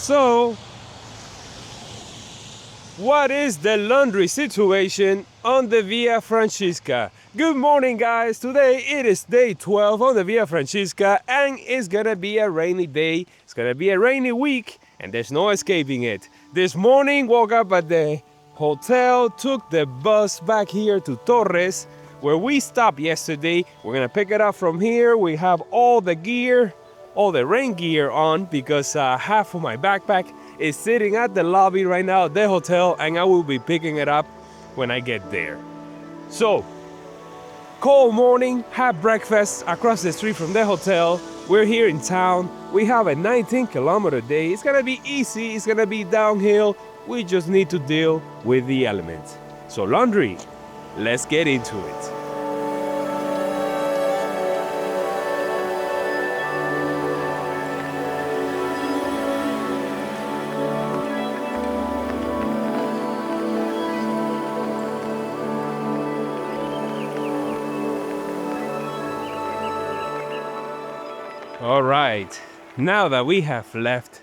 So, what is the laundry situation on the Via Francesca? Good morning, guys. Today it is day 12 on the Via Francesca, and it's gonna be a rainy day. It's gonna be a rainy week, and there's no escaping it. This morning, woke up at the hotel, took the bus back here to Torre, where we stopped yesterday. We're gonna pick it up from here. We have all the gear, all the rain gear on, because half of my backpack is sitting at the lobby right now at the hotel, and I will be picking it up when I get there. So, cold morning, have breakfast across the street from the hotel. We're here in town. We have a 19-kilometer day. It's gonna be easy, it's gonna be downhill. We just need to deal with the elements. So laundry, let's get into it. All right, now that we have left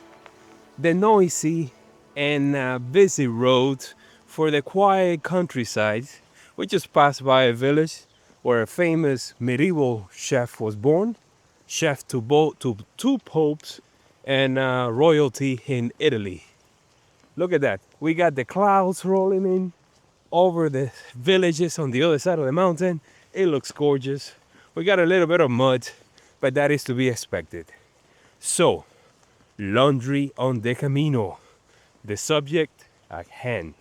the noisy and busy road for the quiet countryside, we just passed by a village where a famous medieval chef was born, chef to two popes and royalty in Italy. Look at that. We got the clouds rolling in over the villages on the other side of the mountain. It looks gorgeous. We got a little bit of mud, but that is to be expected. So, laundry on the Camino, the subject at hand.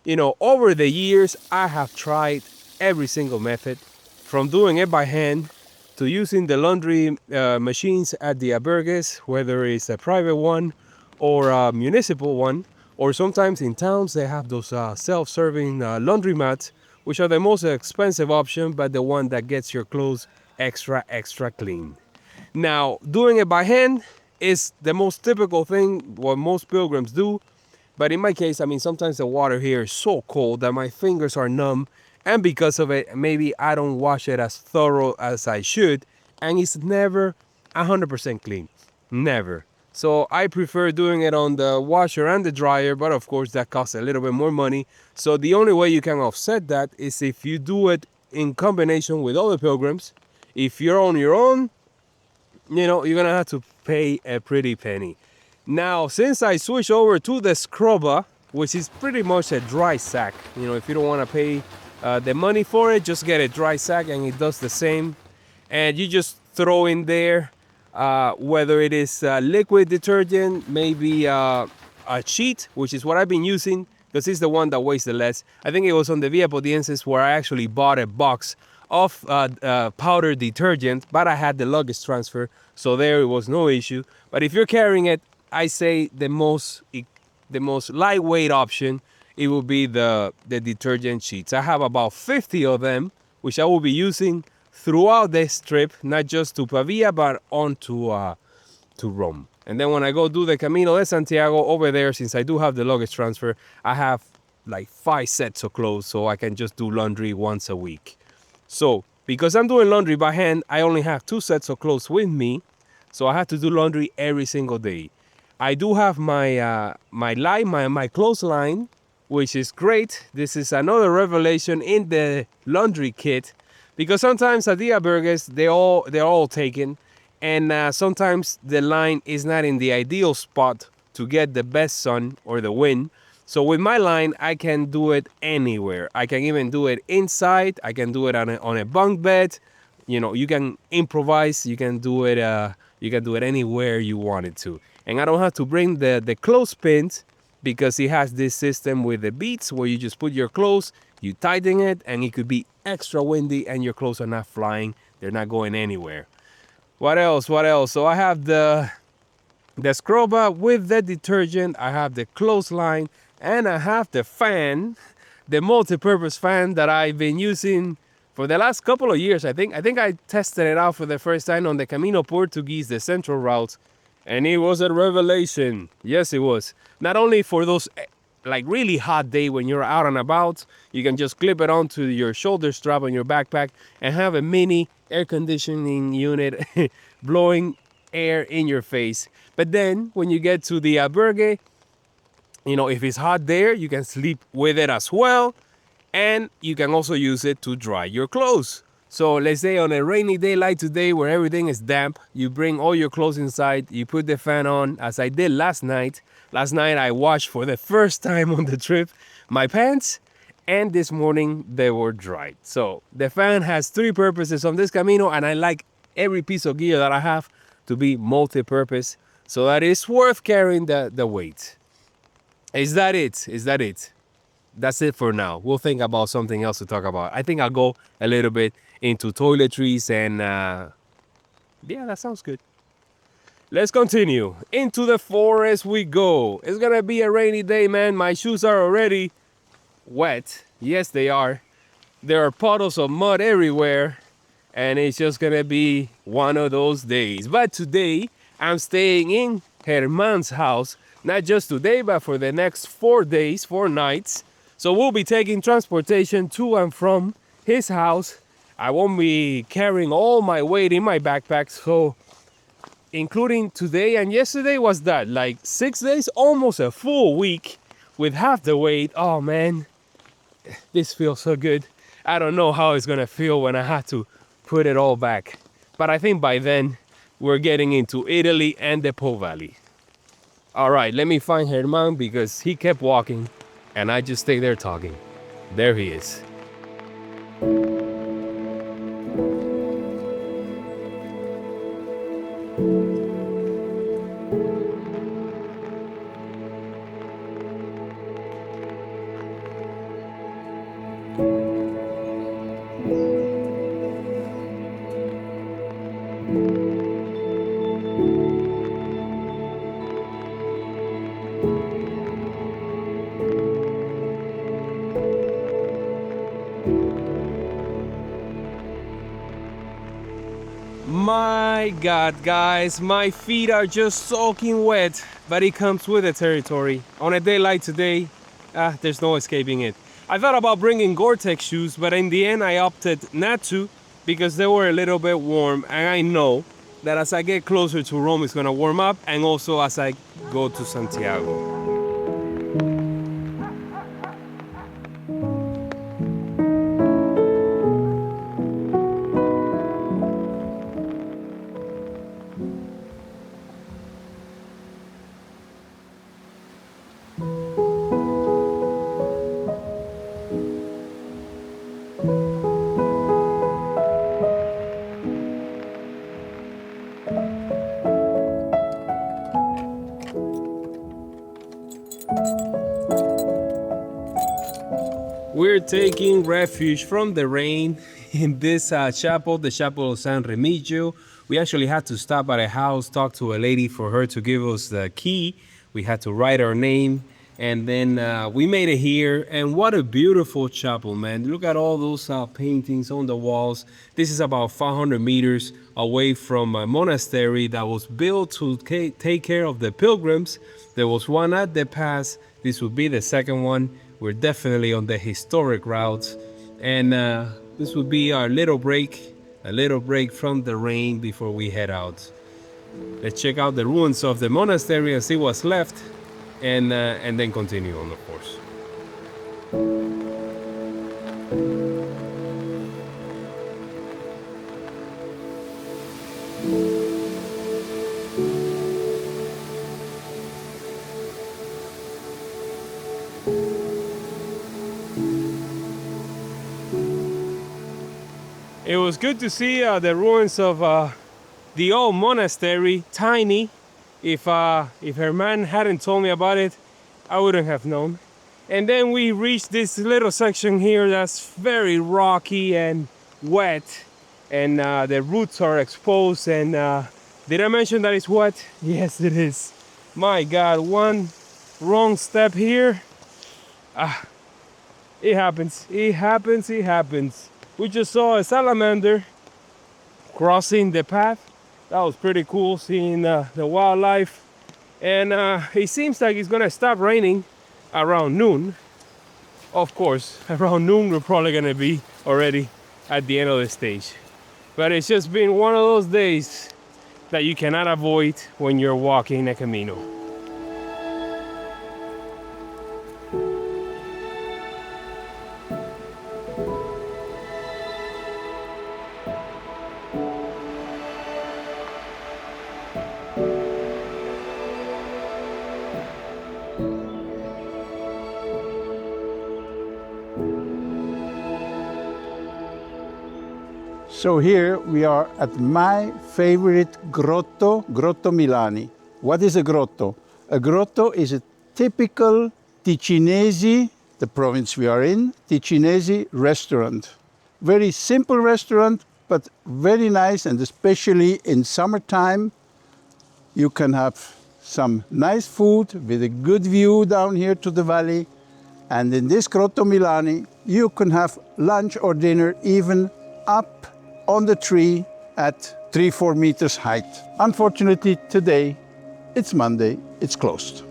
You know, over the years, I have tried every single method, from doing it by hand to using the laundry machines at the albergues, whether it's a private one or a municipal one, or sometimes in towns they have those self-serving laundromats, which are the most expensive option, but the one that gets your clothes extra clean. Now, doing it by hand is the most typical thing, what most pilgrims do. But in my case, I mean, sometimes the water here is so cold that my fingers are numb. And because of it, maybe I don't wash it as thorough as I should. And it's never 100% clean. Never. So I prefer doing it on the washer and the dryer. But of course, that costs a little bit more money. So the only way you can offset that is if you do it in combination with other pilgrims. If you're on your own, you know, you're gonna have to pay a pretty penny. Now, since I switched over to the scrubber, which is pretty much a dry sack, you know, if you don't want to pay the money for it, just get a dry sack and it does the same. And you just throw in there whether it is liquid detergent, maybe a sheet, which is what I've been using, because it's the one that weighs the less. I think it was on the Via Podienses where I actually bought a box of powder detergent, but I had the luggage transfer, so there it was no issue. But if you're carrying it, I say the most lightweight option, it will be the detergent sheets. I have about 50 of them, which I will be using throughout this trip, not just to Pavia, but on to Rome. And then when I go do the Camino de Santiago over there, since I do have the luggage transfer, I have like 5 sets of clothes, so I can just do laundry once a week. So, because I'm doing laundry by hand, I only have 2 sets of clothes with me, so I have to do laundry every single day. I do have my my clothes line, which is great. This is another revelation in the laundry kit, because sometimes at the albergues they're all taken, and sometimes the line is not in the ideal spot to get the best sun or the wind. So with my line, I can do it anywhere. I can even do it inside. I can do it on a bunk bed. You know, you can improvise. You can do it. You can do it anywhere you want it to. And I don't have to bring the clothespins, because it has this system with the beads where you just put your clothes, you tighten it, and it could be extra windy, and your clothes are not flying. They're not going anywhere. What else? So I have the scrubber with the detergent. I have the clothesline. And I have the fan, the multi-purpose fan that I've been using for the last couple of years. I think I tested it out for the first time on the Camino Portuguese, the central route, and it was a revelation. Yes, it was. Not only for those like really hot day when you're out and about, you can just clip it onto your shoulder strap on your backpack and have a mini air conditioning unit blowing air in your face. But then when you get to the albergue, you know, if it's hot there, you can sleep with it as well. And you can also use it to dry your clothes. So let's say on a rainy day like today where everything is damp, you bring all your clothes inside, you put the fan on, as I did last night. Last night I washed for the first time on the trip my pants, and this morning they were dried. So the fan has three purposes on this Camino, and I like every piece of gear that I have to be multi-purpose, so that it's worth carrying the weight. Is that it? Is that it? That's it for now. We'll think about something else to talk about. I think I'll go a little bit into toiletries and yeah, that sounds good. Let's continue. Into the forest we go. It's gonna be a rainy day, man. My shoes are already wet. Yes, they are. There are puddles of mud everywhere, and it's just gonna be one of those days. But today, I'm staying in Germán's house, not just today, but for the next 4 days, 4 nights. So we'll be taking transportation to and from his house. I won't be carrying all my weight in my backpack, so including today and yesterday, was that like 6 days, almost a full week with half the weight. Oh man, this feels so good. I don't know how it's gonna feel when I have to put it all back, but I think by then we're getting into Italy and the Po Valley. All right, let me find Germán because he kept walking and I just stayed there talking. There he is. My God, guys, my feet are just soaking wet, but it comes with the territory. On a day like today, there's no escaping it. I thought about bringing Gore-Tex shoes, but in the end I opted not to because they were a little bit warm, and I know that as I get closer to Rome it's gonna warm up, and also as I go to Santiago. We're taking refuge from the rain in this chapel, the Chapel of San Remigio. We actually had to stop at a house, talk to a lady for her to give us the key. We had to write our name, and then we made it here. And what a beautiful chapel, man. Look at all those paintings on the walls. This is about 500 meters away from a monastery that was built to take care of the pilgrims. There was one at the pass. This would be the second one. We're definitely on the historic route, and this would be our little break, a little break from the rain before we head out. Let's check out the ruins of the monastery and see what's left, and then continue on, of course. It was good to see the ruins of the old monastery, tiny. If Germán hadn't told me about it, I wouldn't have known. And then we reached this little section here that's very rocky and wet, and the roots are exposed. And did I mention that it's wet? Yes, it is. My God, one wrong step here. It happens. It happens. It happens. We just saw a salamander crossing the path. That was pretty cool, seeing the wildlife. And it seems like it's gonna stop raining around noon. Of course, around noon we're probably gonna be already at the end of the stage. But it's just been one of those days that you cannot avoid when you're walking a Camino. So here we are at my favorite grotto, Grotto Milani. What is a grotto? A grotto is a typical Ticinese, the province we are in, Ticinese restaurant. Very simple restaurant, but very nice, and especially in summertime, you can have some nice food with a good view down here to the valley. And in this Grotto Milani, you can have lunch or dinner even up on the tree at 3-4 meters height. Unfortunately, today, it's Monday, it's closed.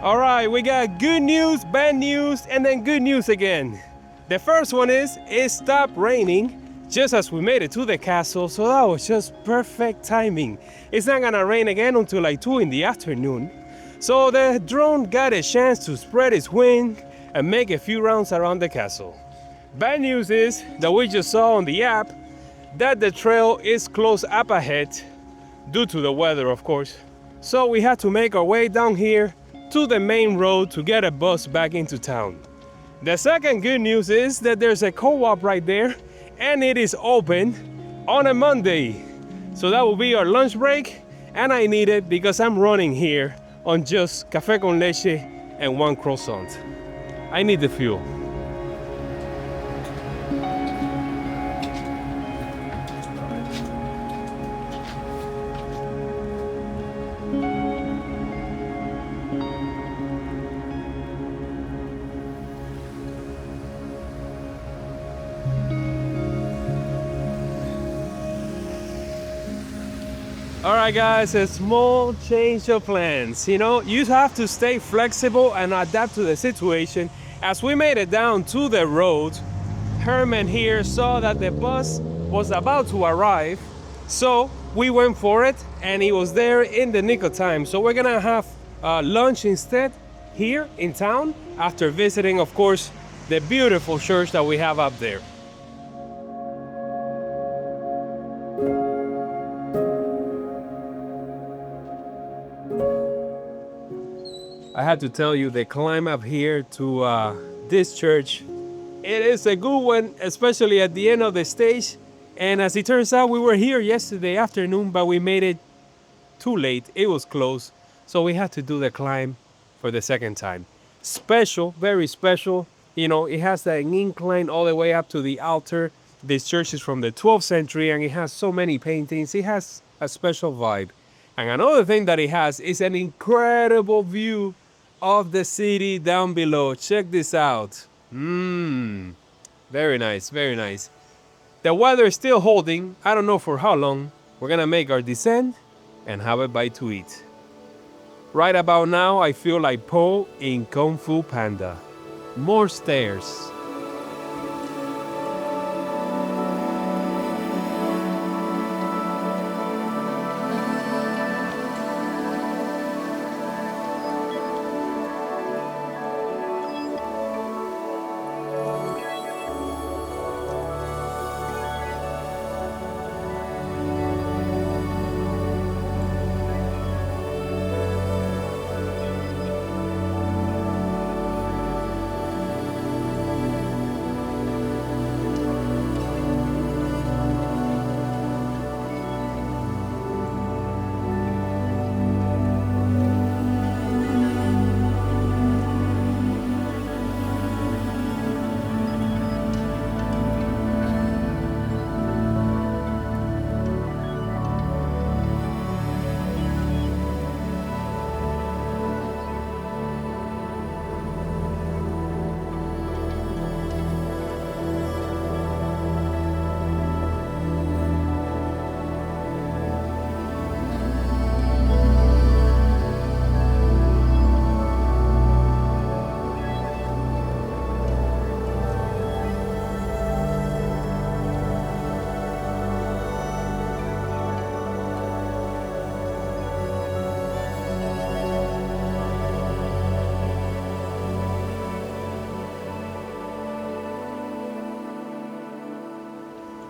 All right, we got good news, bad news, and then good news again. The first one is it stopped raining just as we made it to the castle, so that was just perfect timing. It's not gonna rain again until like 2 in the afternoon. So the drone got a chance to spread its wing and make a few rounds around the castle. Bad news is that we just saw on the app that the trail is closed up ahead due to the weather, of course. So we had to make our way down here to the main road to get a bus back into town. The second good news is that there's a co-op right there and it is open on a Monday. So that will be our lunch break, and I need it because I'm running here on just café con leche and 1 croissant. I need the fuel. All right, guys, a small change of plans. You know, you have to stay flexible and adapt to the situation. As we made it down to the road, Herman here saw that the bus was about to arrive. So we went for it and he was there in the nick of time. So we're gonna have lunch instead here in town after visiting, of course, the beautiful church that we have up there. I had to tell you, the climb up here to this church, it is a good one, especially at the end of the stage. And as it turns out, we were here yesterday afternoon, but we made it too late. It was closed. So we had to do the climb for the second time. Special, very special. You know, it has an incline all the way up to the altar. This church is from the 12th century and it has so many paintings. It has a special vibe. And another thing that it has is an incredible view of the city down below. Check this out. Very nice, very nice. The weather is still holding. I don't know for how long. We're gonna make our descent and have a bite to eat. Right about now, I feel like Po in Kung Fu Panda. More stairs.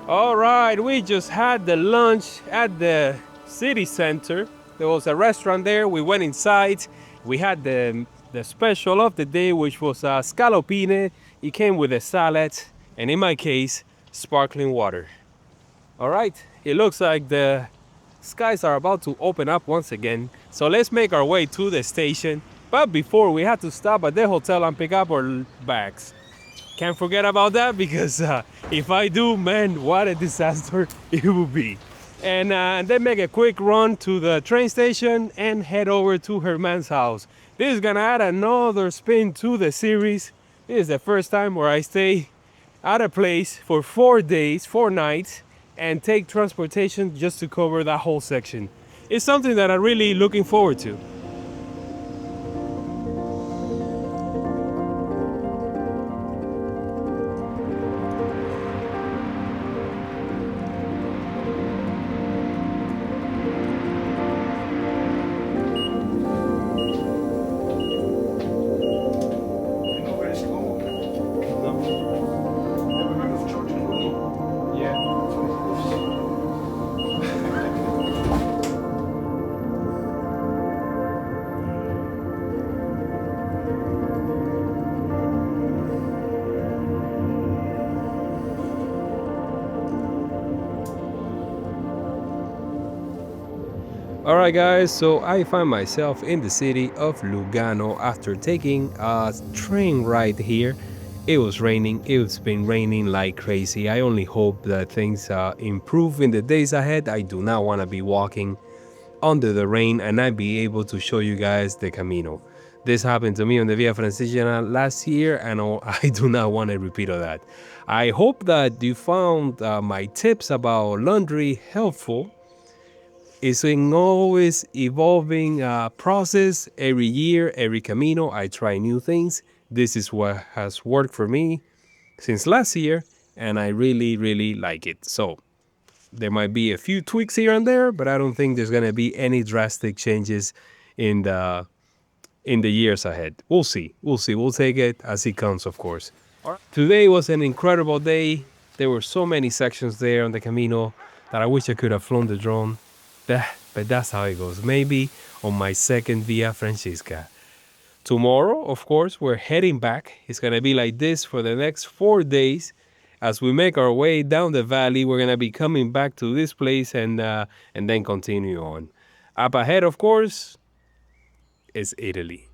All right, we just had the lunch at the city center. There was a restaurant there. We went inside. We had the special of the day, which was scallopine. It came with a salad, and in my case, sparkling water. All right, it looks like the skies are about to open up once again. So let's make our way to the station. But before, we had to stop at the hotel and pick up our bags. Can't forget about that because if I do, man, what a disaster it would be. And then make a quick run to the train station and head over to her man's house. This is gonna add another spin to the series. This is the first time where I stay at a place for 4 days, 4 nights, and take transportation just to cover that whole section. It's something that I'm really looking forward to. You know where it's going? No? Never heard of George Clooney? Yeah. All right, guys, so I find myself in the city of Lugano after taking a train ride here. It was raining, it's been raining like crazy. I only hope that things improve in the days ahead. I do not want to be walking under the rain and I be able to show you guys the Camino. This happened to me on the Via Francigena last year and I do not want a repeat of that. I hope that you found my tips about laundry helpful. It's an always evolving process. Every year, every Camino, I try new things. This is what has worked for me since last year, and I really, really like it. So there might be a few tweaks here and there, but I don't think there's gonna be any drastic changes in the years ahead. We'll see. We'll see. We'll take it as it comes, of course. Today was an incredible day. There were so many sections there on the Camino that I wish I could have flown the drone. But that's how it goes. Maybe on my second Via Francesca. Tomorrow, of course, we're heading back. It's gonna be like this for the next 4 days. As we make our way down the valley, we're gonna be coming back to this place and then continue on. Up ahead, of course, is Italy.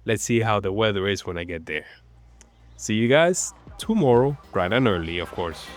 Let's see how the weather is when I get there. See you guys tomorrow, bright and early, of course.